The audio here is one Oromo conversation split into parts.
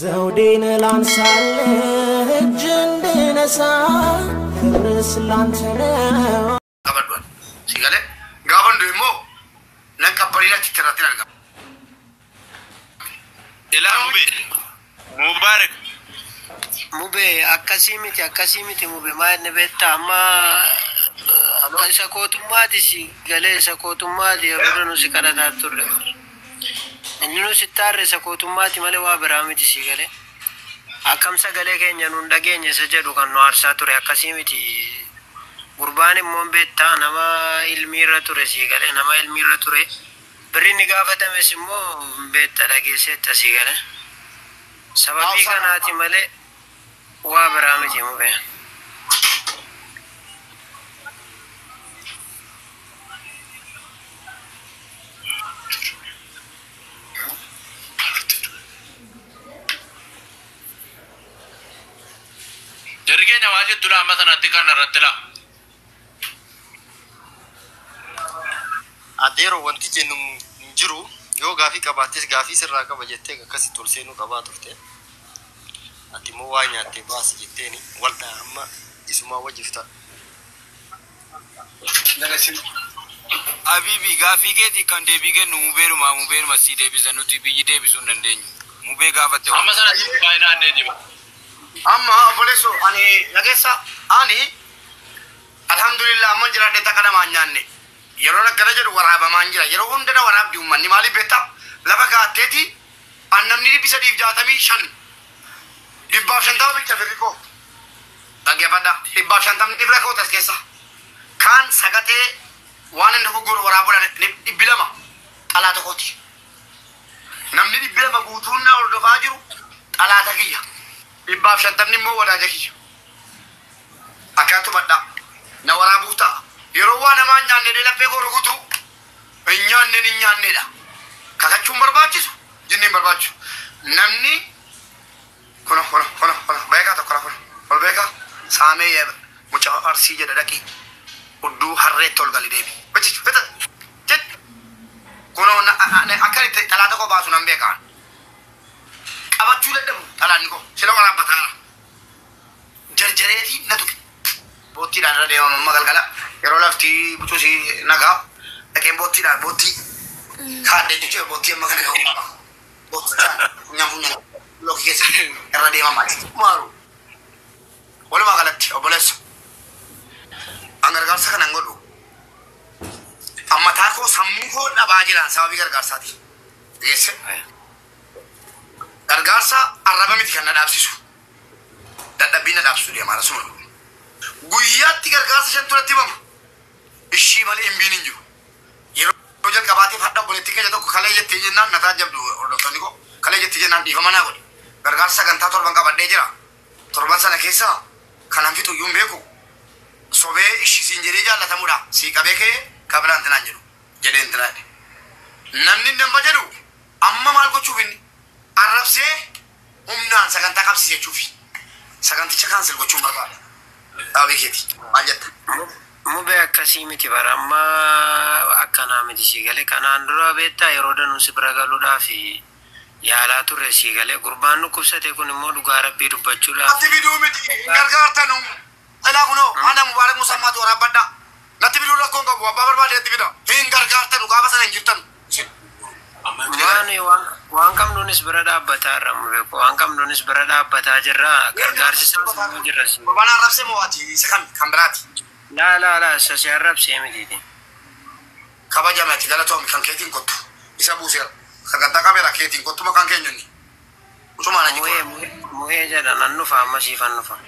ዘውዴን ላንሳል እጅ እንድነሳ ክብርስ ላንተ ነው ቀበዷል ሲገለ ጋበን ደሞ ለቀበሪና ትተራትና አልጋ ኢላ ሙባረክ ሙቤ አካሲሚቲ ሙቤ ማን በታማ ሰኮቱማዲሲ ገለ ሰኮቱማዲ የሮኑ ሲከራታቱር እንኑ ሲታረ ሰኮቱማቲ ማለዋ በራሚቲ ሲገለ አከምሳ ገለ ከኛኑ እንደገኘ ሰጀዱ ከኑ አርሳቱር አካሲሚቲ ጉርባን ሞምቤታ ነማ ኢልሚራ ቱረ ሲገለ ነማ ኢልሚራ ቱረ ብሪኒ ጋፈተመስሞ ቤታ ዳጌሰ ተሲገለ ሰበቢ ከናቲ ማለ ዋ በራሚቲ ሙቤ درجين واجد تلا مثلا تكان الرتلا أديرو وانتي جنوم جرو يو غافي كباتيس غافي سراكا بجتة كاسي تورسينو كباتوفته أتي مو وانيا تباس جتني والدا أما اسمه وجفتا أبيبي غافي كذي كان دبي كن موبير ما سي دبي زنو تبي دبي سندني موبير غافته أما مثلا تباينا ندي amma aboleso ani yagesa ani alhamdulillah manjira de takana manyanne yero na garaje waraba manjira yero hunde na warab diumman ni mali beta labaka teti annamni bisa di jatami shan dibba shanta bicha feriko tagya pada dibba shanta dibra ko taskesa kan sagate wanen ko gor warabo ne dibilama ala to koti namni dibilama gutunna ordo fajiru ala takiya ibab shantamni mo wala jaki akatu badda na warabuta yero wana ma nyanne de la pe ko rugutu nyanne da kakachum barbachisu jinni barbachu namni kono beka to kono beka same ye mucha arsi je daki uddu harre tol gali debi bachi beta jet kono na akari talata ko basu nambe kan abachu le dem talani ko sila wala batana jarjareti natu boti dana de on magal gala yero lafti butusi naga ake boti khade je boti magal ko boti nyamunya loki kese era de mama maru wala magalati oboles angar garsa kan ngodu amma ta ko sammu ko da bajira sababi gargarsati yes gargaarsa arraba miti kan dhaabsisu dadhabbiina dhaabsisu deema rasuma guyyaatti gargaarsa shanturatti bama ishii malee hin biinin jiru yeroo jalqabaatiif hadha obboleettii keenya tokko kalee jettee jennaan nataa jabdu hordoftoonni ko kalee jettee jennaan dhiifama naa godhe gargaarsa gantaa torban qabadhee jira torban sana keessa kanan fixu iyyuu hin beeku sobee ishii siin jedhee jaallatamuudha sii qabee kee kabilaan tinaan jedhu jedhee hin tinaadhe namni nama jedhu amma maal gochuuf inni arrabse umnaan saganta qabsise chufi saganticha cancel gochuu barbaada dhaabeketi maljetta mube akkasimiti baramma akkana miti sigale kanaan dura beetta yeroo danu sibragaluudhaa fi yaalaa turre sigale gurbaan nu kubsate kun immoo dhugaa rabbii dubbachuudhaaf natti biduu miti gargaartanu ilaa kunoo handa mubaarak musammaatu waraabadha natti biduu rakkoon qabu abbaa barbaade natti bida hin gargaartanu gaafa sana hin jirtanu waan kamnuunis bira dhaabbataa irramu beeku waan kamnuunis bira dhaabbataa jirra gargaarsisaa jirra si bana arrabse moo ati isa kan biraati la isa si arrabsee mitiiti kabajamati galatoom kan keetiin kottu isa buuseera sagantaa qabeera keetiin kottuma kan keenyonni utuma na jiko muhee jedha nan nufa amma siifan nufa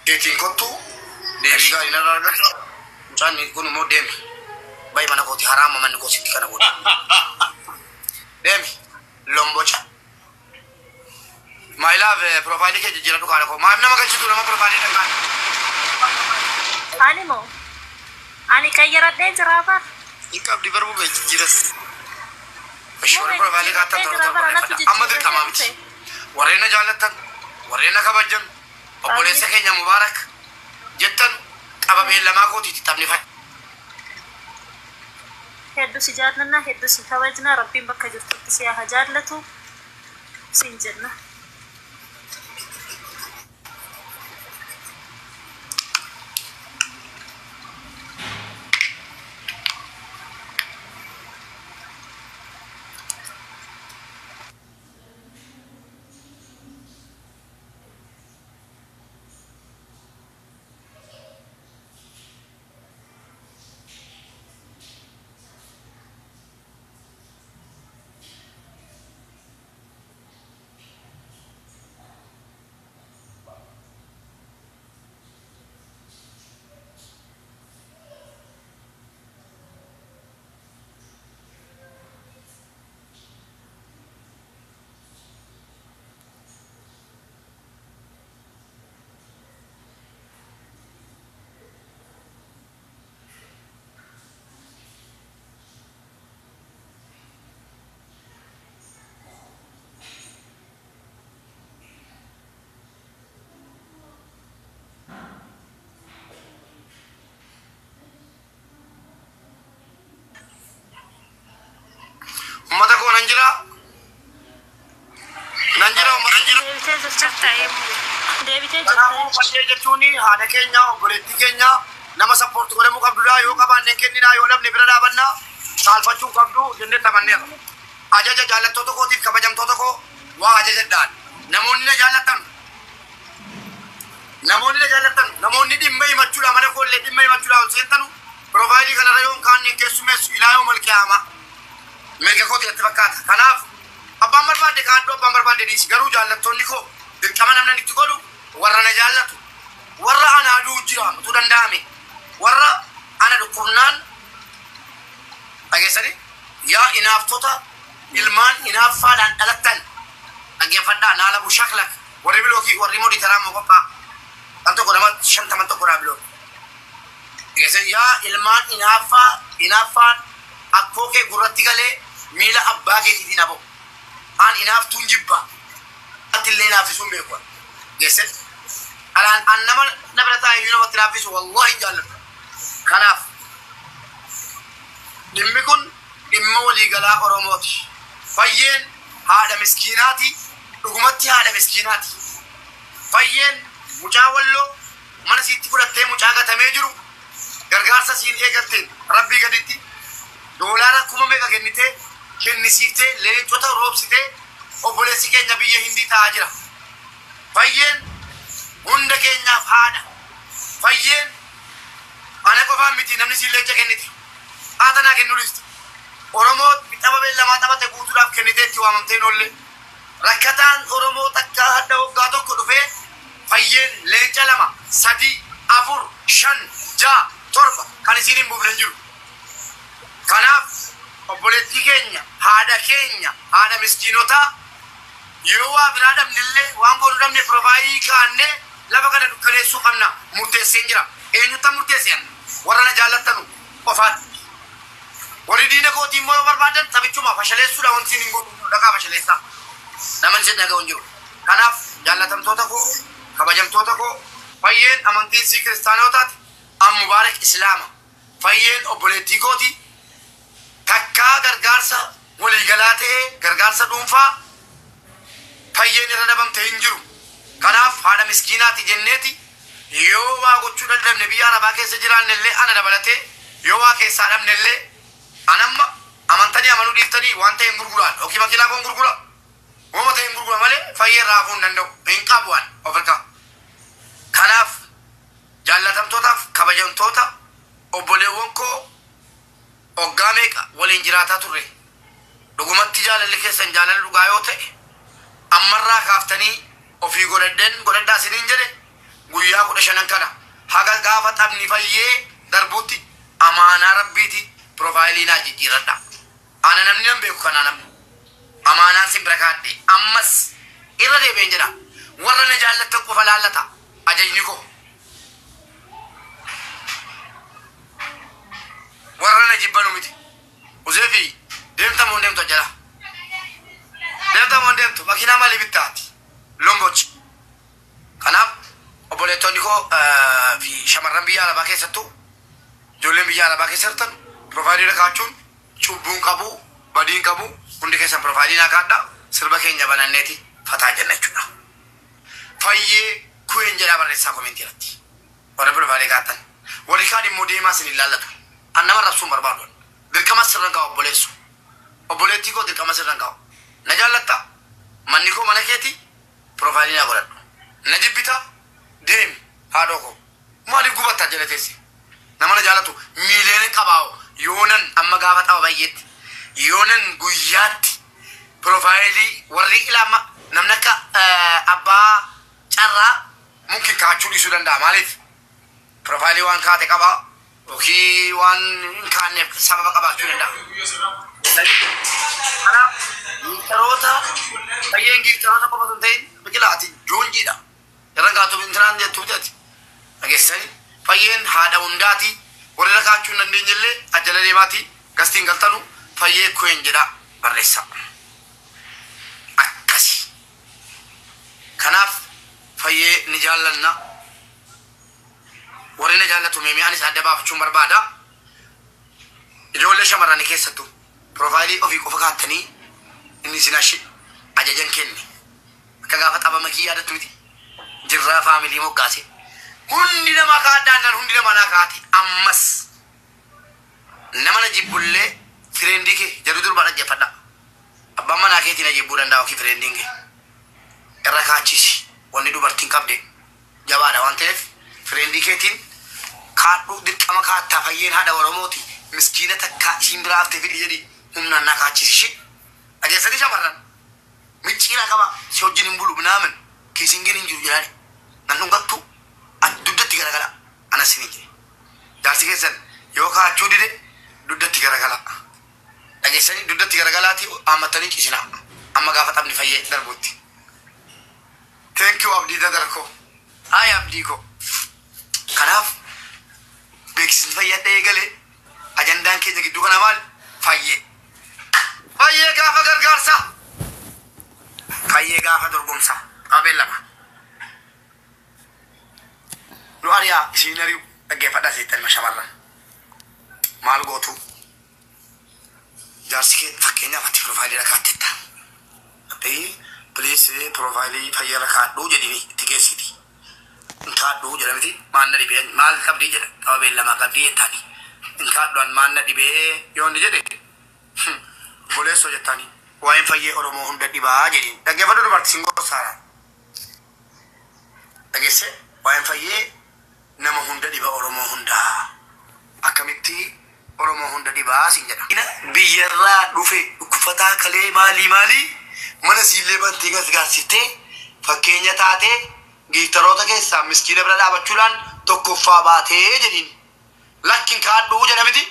keetiin kottu deebii gaarii narraa argata mucaan kun immoo deemi bayi mana kooti haraama manni koositti kana godha Demi, lombocha. My love, provide ke jira du kana ko. Ma na magal chitu na provide na kan. Ani mo. Ani kayyarat de jaraba. Ikab di barbu be jiras. Ashwar provide ka ta amma de tamam chi. Warena jalatan, warena kabajjan. Obole se kenya mubarak. Jettan qababe lama ko ti tabni fa. هدو سجادنا هدو سكواجنا ربي بكا جرتو سياها جادلتو سنجرنا jechaa deebitee kanaafuu fayyee jechuun haadha keenya obboleettii keenya nama sappoortii godhamuu qabdudha yoo qabaanneen kenninaa yoo dhabne bira dhaabannaa saalfachuu qabdu jennee tamanneera. Ajaja jaallattoota kootiif kabajamtoota koo waa ajajadhaan namoonni na jaallatan namoonni dhimma himachuudha mana koollee dhimma himachuudha ol seentanu piroofaayilii kanarra yoo kaaniin keessumeessu ilaa yoo malqiyaama mirga kooti itti fakkaata. Kanaaf abbaan barbaade kaaddu abbaan barbaade dhiisi garuu jaallattoonni koo dirqama namni itti godhu warra na jaallatu warra ana aduu jira mutu danda'ame warra ana dhukkubnaan dhageessanii yaa inaaftota ilmaan inaaffaadhaan dhalattan dhaggeeffadhaa naala bushaklak warri bilookii warri modii taraammoo qophaa'a. Kan tokko nama 50 tokko dhaabilo. Dhageessanii yaa ilmaan inaaffaan akkoo kee gurratti galee miila abbaa keetiitiin aboo. An inaaftuun jibba. Atillee naafisuun beeku. Dhageessanii. Alaan an nama nabirataa iyyuu namatti naafisu wallahi jaalladha. Kanaaf dhimmi kun dhimma waliigalaa Oromooti. Fayyeen haadha miskiinaati. Dhugumatti haadha miskiinaati. Fayyeen mucaa walloo mana siitti fudhattee mucaa gatamee jiru gargaarsa siin eegalteen rabbii gaditti doolaara 1,000 kennitee kennisiiftee leencota roobsitee obboleessi keenya biyya Hindii ta'aa jira. Fayyeen hunda keenyaaf haadha. Fayyeen ana qofaan miti namni siin leenca kennite haatanaa kennuudhista Oromoo xaba beellamaa taphate guutuudhaaf kennitee itti waamamtee noollee rakkataan Oromoo takka hadda waggaa tokko dhufee fayyeen leenca 2 3 4 5 6 7 kan isiin hin buufne jiru. Kanaaf obboleettii keenya haadha miskiinotaa yoo waa biraa dhabnillee waan goonu dhabne piroofaayilii kaannee lafa kana dukkaneessuu qabna murteesseen jira. Eenyuta murteessan warra na jaallattanu qofaatti. Warri diina kootii immoo yoo barbaadan taphichuma fashaleessuudha wanti hin godhu dhaqaa fashaleessaa. Naman sin dhaga'u hin jiru. Kanaaf jaallatamtoota koo kabajamtoota koo fayyeen amantiin sii kiristaanotaati an mubaarak islaama fayyeen obboleettii kooti takkaa gargaarsa waliigalaa ta'ee gargaarsa dhuunfaa fayyeen irra dhabamte hin jiru. Kanaaf haadha miskiinaati jenneeti yoo waa gochuu dadhabne biyya arabaa keessa jiraannellee ana dabalatee yoo waa keessaa dhabnellee anamma amantanii amanuu dhiiftanii waan ta'e hin gurguraan yookiin makiinaa kun gurgura wama ta'e hin gurgura malee fayyee raafuu hin danda'u hin qabu waan ofirkaa. Kanaaf jaallatamtootaaf kabajamtoota obboleewwan koo hoggaa meeqa waliin jiraataa turre dhugumatti jaalalli keessan jaalala dhugaa yoo ta'e ammarraa kaaftanii ofii godhadhaa isiniin jedhe guyyaa 15 kana haga gaafa xabni fayyee darbuutti amaanaa rabbiiti piroofaayilii naa jijjiiradha. Ana namni nan beeku kana namni amaanaan sin bira kaadhe ammas irra deebi'een jedha warra na jaallattan qofa laallata ajajni koo warra na jibbanu miti. Uzeefi deemtamoo deemtu jala deemtamoo deemtu makiinaa maalii bittaati lombochi. Kanaaf obboleettonni koo fi shamarran biyya alabaa keessattuu ijoolleen biyya alabaa keessa jirtan piroofaayilii kaachuun cubbuun qabu badiin qabu hundi keessan piroofaayilii naa kaadhaa sirba keenya bananneeti fataa jenna jechuudha. Fayyee kuyen jedhaa barreessaa komentii irratti warra piroofaayilii kaattan warri kaan immoo deemaa isin ilaallatu an nama rabsuun barbaadu dirqama sirran kaa'u obboleessu obboleettii koo dirqama sirran kaa'u na jaallatta manni koo mana keeti piroofaayilii naa godhadhu na jibbita deemi haadhoo koo maaliif gubattaa jala teessi nama na jaallatu miiliyoona qabaa'u yoonan amma gaafa xaba bayyeetti yoonan guyyaatti piroofaayilii warri ilaama namni akka abbaa carraa mungkin kaachuu dhiisuu danda'a maaliif piroofaayilii waan kaate qabaa yookiin waan hin kaanneef sababa qabaachuu danda'a. Kanaaf giiftaroota fayyeen giiftaroota qofa osoo hin ta'in biqilaati joonjiidha irra gaatuuf intinaan jettuuti ati dhageessanii fayyeen haadha hundaati warri irra kaachuu hin dandeenyellee ajjala deemaati gastiin galtanu fayyee kuyen jedha barreessa akkasi. Kanaaf fayyee ni jaallanna warri na jaallatu meemee anis adda baafachuun barbaada. Ijoollee shamarranii keessattuu piroofaayilii ofii qofa kaattanii inni isin ajajan kenne akka gaafa xaba makii yaadattuuti jirraa faamilii moggaase hundi nama kaadhaan hundi nama naa kaati ammas nama na jibbullee fireendii kee jedhu durba dhaggeeffadha abbaan manaa keetiin ajebbuu danda'a ofii fireendii kee irra kaachisi wanni dubartiin qabde jabaadha waan ta'eef fireendii keetiin kaadhu dirqama kaattaa fayyeen haadha Oromooti miskiina takka isiin biraa haftee fidhi jedhi humnaan na kaachisi shi dhageessanii shamarran micciira qaba si wajjin hin bulu binaamin kiisingin hin jiru jedhani nan dhungattu duddatti garagala ana sini jedhe jaarsi keessan yoo kaachuu dide duddatti garagala dhageessanii duddatti garagalaati ammattanii ciisina amma gaafa xabni fayyee darbuutti thank you abdii dadarkoo ay abdii ko kanaaf beeksisni fayyadha eegalee ajandaan keenya gidduu kana maal fayyee gaafa gargaarsa fayyee gaafa dorgomsa qabeen lama nu ariyaa isiin ari'u dhaggeeffadhaa seettan shamarran maal gootu jaarsi kee fakkeenyaaf ati piroofaayilii rakkaatteetta please piroofaayilii fayyee rakkaadhuu jedhini itti geessiti inkaadhuu jedhamiti maanna dhibee maal qabdii jedha qabeen lama qabdii jettaanii inkaadhuan maanna dhibee yoonni jedhe boleessoo jettaanii waa'een fayyee Oromoo hunda dhibaa jedhin dhaggeeffadhu dubarti siin gorsaara dhageesse waa'een fayyee nama hunda dhiba Oromoo hundaa akkamitti Oromoo hunda dhibaa siin jedha biyyarraa dhufe dhukkufataa kalee maalii mana siillee bantee gargaarsitee fakkeenya taatee giiftaroota keessaa miskiina bira dhaabachuudhaan tokkoffaa baatee jedhin lakkin kaadhuu jedhamiti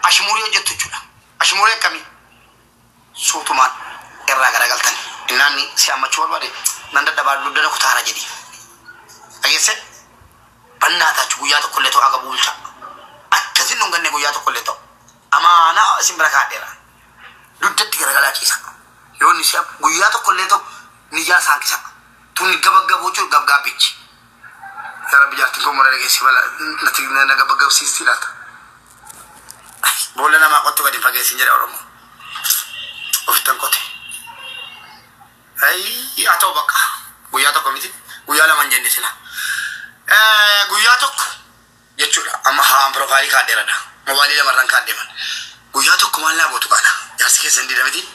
ashmuurii hojjettu jechuudha ashmuurii akkamii suutumaan irraa garagaltan innaanni si ammachuu barbaade nan dadhabaa duddana kutaara jedhi dhageesse bannaa taachu guyyaa tokkollee ta'u aga buulcha akkasin nun ganne guyyaa tokkollee ta'u amaanaa isin bira kaadheera duddatti garagalaa ciisa yoonni si guyyaa tokkollee ta'u nijaa saankisa tun gabagaboo jiru gabgaabbichi yara bijaartiin koo mura dhageessi bala nati na gabagabsiisti laata boolla namaa qottu gadi fageessin jedha Oromoo ofittan qote haa ta'u bakka guyyaa tokko miti guyyaa lama hin jenne sila guyyaa tokko jechuudha amma haan piroofaayilii kaadheeradha mobaayilii lamarraan kaadheeman guyyaa tokko maal naa gootu qaana jaarsi keessan didamiti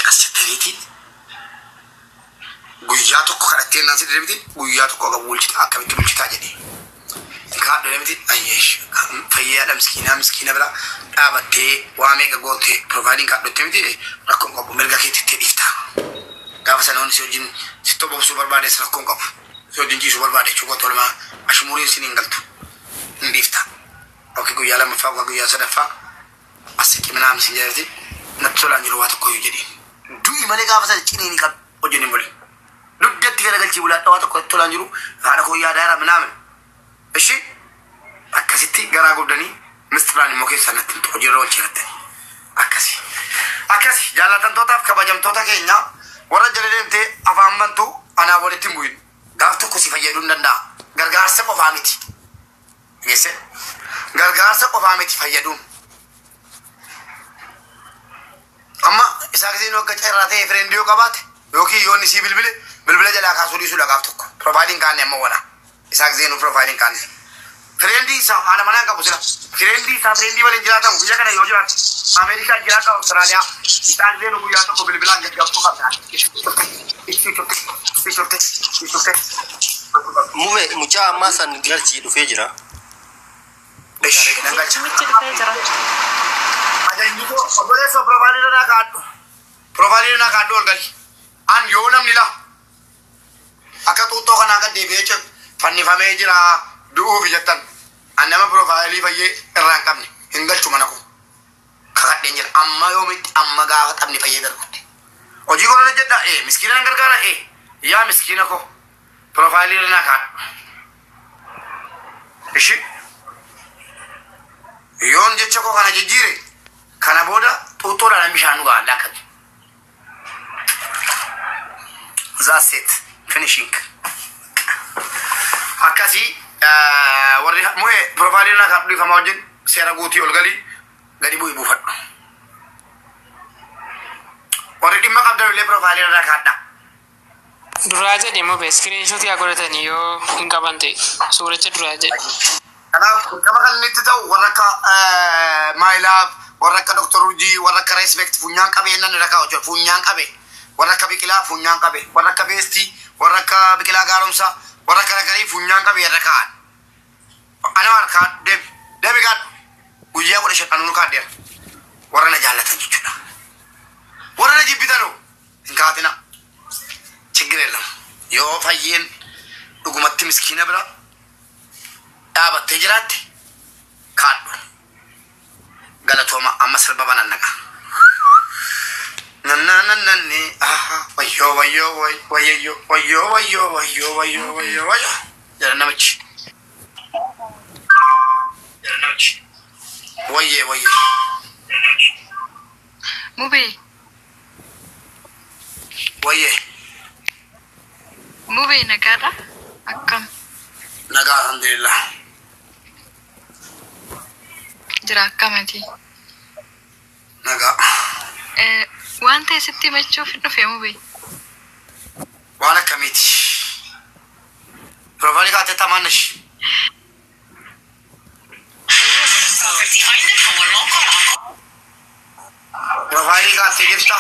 qassitaniitiin guyyaa tokko kadhattee naan si didamiti guyyaa tokko aga bulchita akkamitti bulchitaa jedhe kaadhu didamiti ayyeesh fayyaadha miskiina bira dhaabattee waa meeqa goote piroofaayiliin kaadhotte miti rakkoon qabu mirga keetitti dhiifta gaafa sanoonni si wajjin si tobbobsuu barbaades rakkoon qabu si wajjin ciisuu barbaade chukoo tolmaa ashmuuriin sin hin galtu hin dhiifta oki guyyaa lammaffaa guyyaa sadaffaa asitti minaam sin jedhati natti tolaan jiru waa tokko yoo jedhiin du'i malee gaafa sana ciniini qabu hojjenni hin buli duddatti garagalchii bulaadha waa tokko tolaan jiru haadha koo yaadaara minaamin ishi akkasitti garaa guddanii mistiraan immoo keessaa natti hojiirra oolchirattani akkasi jaallatamtootaaf kabajamtoota keenya warra jala deemtee afaan bantuu anaa walitti hin bu'in gaaf tokko si fayyaduu hin danda'a gargaarsa qofaa miti geesse gargaarsa qofaa miti fayyaduun amma isaa gisee nu akka carraa ta'e fireendii yoo qabaate yookiin yoonni sii bilbila jalaa kaasuu dhiisuudha gaaf tokko piroofaayiliin kaanne amma wana isaa gisee nu piroofaayiliin kaanne fireendii isaa haala manaan qabu sila fireendii isaa fireendii waliin jiraatamu biyya kana yoo jiraate Ameerikaa jiraata Awustiraaliyaa isaa gisee nu guyyaa tokko bilbilaan gaggabsuu qabdaan Mume mucaa ammaa san galchii dhufee jira. Obboleessa piroofaayilii irraa kaadhu. Piroofaayilii irraa kaadhu ol gali. An yoo namni la akka xuuxxoo kanaa gad deebi'ee jiru fannifamee jira du'uuf jettan. An nama piroofaayilii fayyee irraa hin qabne hin galchu mana koo. Kakadheen jira amma yoomitti amma gaafa xabni fayyee darbutti. Hojii kola jedha miskiina gargaara yaa miskiina koo piroofaayilii irraa kaadhu. Ishi yoon jecha koo kana jijjiire kana booda xuuxxoodhaan bishaan dhugaa lakkati. That's it. Finishing. Akkasi warri mu'e piroofaayilii irraa kaadhu dhiifama wajjin seera guutii ol galii gadi bu'ii buufadhu. Warri dhimma qabdan illee piroofaayilii irraa kaadha. Duraja ni mo be screenshot ya godhatani yoo hin qabante suuricha duraja. Kanaaf qaba kan inni itti ta'u warra akka maayilaaf warra akka Dr. Urjii warra akka respect funyaan qabee nan irra kaa'u funyaan qabee warra akka biqilaa funyaan qabee warra akka beestii warra akka biqilaa gaaromsaa warra akka nagarii funyaan qabee irra kaa'an. Ana harkaan deebi gaadhu guyyaa 15 anuun kaaddeera warra na jaallatan jechuudha. Warra na jibbitanoo hin kaatina chiggireella yoo fayyeen dhugumatti miskiina bira dhaabattee jiraatte kaadhu galatooma amma sirba banannaqa. Nannanannanni wayyoo wayyoo wayyoo wayyoo wayyoo wayyoo wayyoo wayyoo wayyoo jedha namichi. Wayyee wayyee. Mubee. Wayyee. Mubee nagaadha akkam. Nagaa alhamdulillah. Jira akkamati. Nagaa. Waan ta'e sitti himachuuf dhufe Mubee. Waan akkamiiti? Profaayilii kaatee tamaannash. Profaayilii kaatee jirta.